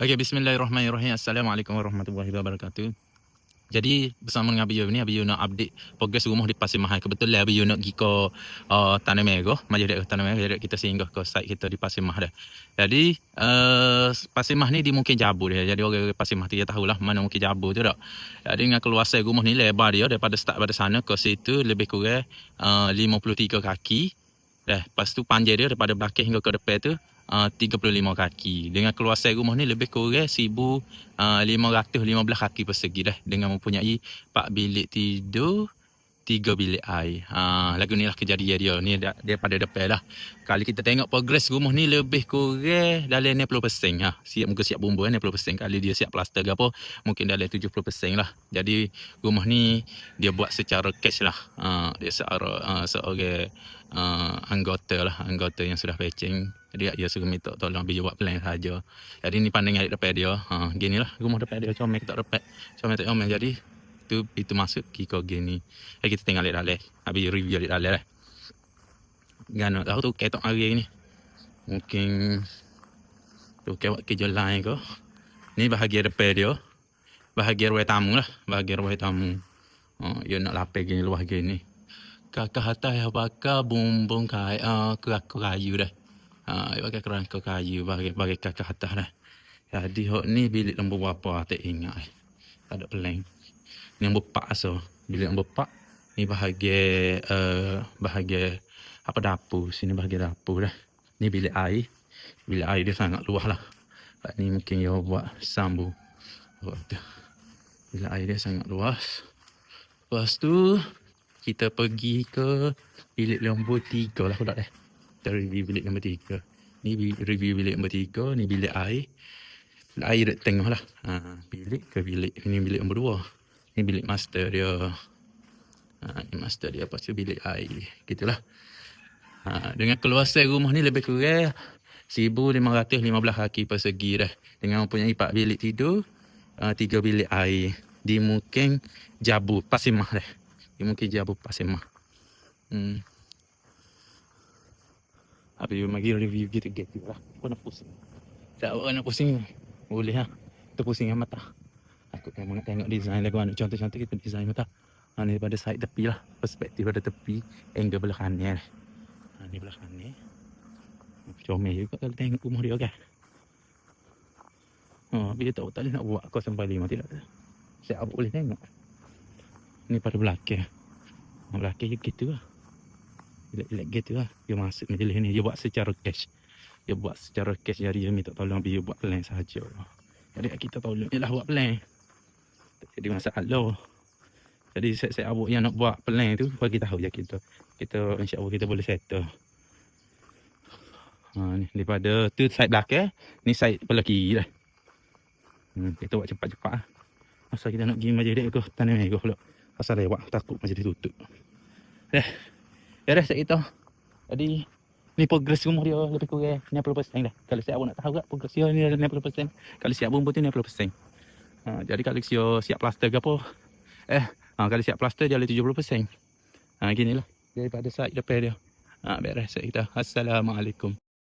Okey, bismillahirrahmanirrahim. Assalamualaikum warahmatullahi wabarakatuh. Jadi bersama dengan Abiyo ni, Abiyo nak update progres rumah di Pasir Mahal. Kebetulan Abiyo nak pergi ke Tanah Merah, maju dek ke Tanah Merah, jadi kita singgah ke site kita di Pasir Mahal dah. Jadi Pasir Mahal ni dia mungkin jabur dia. Jadi orang Pasir Mahal dia tahulah mana mungkin jabur tu tak. Jadi dengan keluasan rumah ni lebar dia daripada start pada sana ke situ lebih kurang 53 kaki. Dah, lepas tu panjang dia daripada belakang hingga ke depan tu 35 kaki. Dengan keluasan rumah ni lebih kurang 1,515 kaki persegi dah, dengan mempunyai 4 bilik tidur, 3 bilik air. Lagu ni lah kejadian dia. Ni daripada depan lah. Kalau kita tengok progres rumah ni lebih kurang dalam 60%. Mungkin siap bumbu 60%. Kalau dia siap plaster ke apa, mungkin dalam 70% lah. Jadi rumah ni dia buat secara cash lah. Dia seorang anggota yang sudah patching. Jadi dia suruh minta tolong dia buat plan saja. Jadi ni pandangan dari depan dia. Gini lah rumah depan dia. Comel tak depan. Comel tak comel. Jadi itu masuk kiko gini. Kita tengok lihat dalam. Habis review lihat dalam lah. Gana tahu tu ketok hari ni. Mungkin tu kewak kerja lain ke. Ni bahagian depan dia. Bahagian ruang tamu lah. Bahagian ruang tamu. Dia nak lapar gini luar gini. Kakak atas yang bakar bumbung kerak kayu dah. Dia pakai kerangka kayu bagi kakak atas dah. Jadi hok ni bilik nombor berapa tak ingat. Tak ada plan. Ni nombor 4 so. Bilik nombor 4 ni bahagian apa dapur. Sini bahagian dapur dah. Ni bilik air. Bilik air dia sangat luas lah. Ni mungkin dia buat sambung. Bilik air dia sangat luas. Lepas tu kita pergi ke bilik nombor 3 lah pula dah. Kita review bilik nombor 3. Ni review bilik nombor 3. Ni bilik air. Bilik air dek tengah lah. Bilik ke bilik. Ni bilik nombor 2. Ni bilik master dia. Ni master dia. Lepas tu bilik air. Gitulah. Dengan keluasan rumah ni lebih kurang 1,515 kaki persegi dah. Dengan mempunyai 4 bilik tidur, 3 bilik air. Di mungkin Jabu Pasir Mahal dah. Di mungkin Jabu Pasir Mahal. Habis bagi review gitu lah. Aku nak pusing. Tak awak nak pusing. Boleh lah. Kita pusing mata. Aku nak tengok design lagu anak contoh-contoh kita design mata. Ni pada side tepi lah. Perspektif pada tepi. Angle belah kanan. Ni belah kanan. Comel juga kalau tengok rumah dia kan. Bila tak boleh nak buat 0.5 tidak. Saya boleh tengok. Ni pada belakang. Belakang je gitu lah. Bila gitu lah. Dia masuk majlis ni. Dia buat secara cash. Jadi dia minta tolong dia buat plan sahaja. Jadi kita tolong dia lah buat plan. Tak jadi masalah. Jadi saya abuk yang nak buat plan tu bagi tahu je kita. InsyaAllah kita boleh settle. Ni daripada tu side belakang. Ni side belah kiri lah. Kita buat cepat-cepat lah. Asal kita nak pergi majlis dia ke Tanah Merah pula. Asal lewat takut majlis tutup. Ya dah saya tahu. Jadi ni progres rumah dia lebih kurang 60% dah. Kalau siap nak tahu tak progres dia ni 60%. Kalau siap bumbu tu 60%. Jadi kalau siap plaster ke apa? Kalau siap plaster dia ada 70%. Ginilah daripada side depan dia. Beres kita. Assalamualaikum.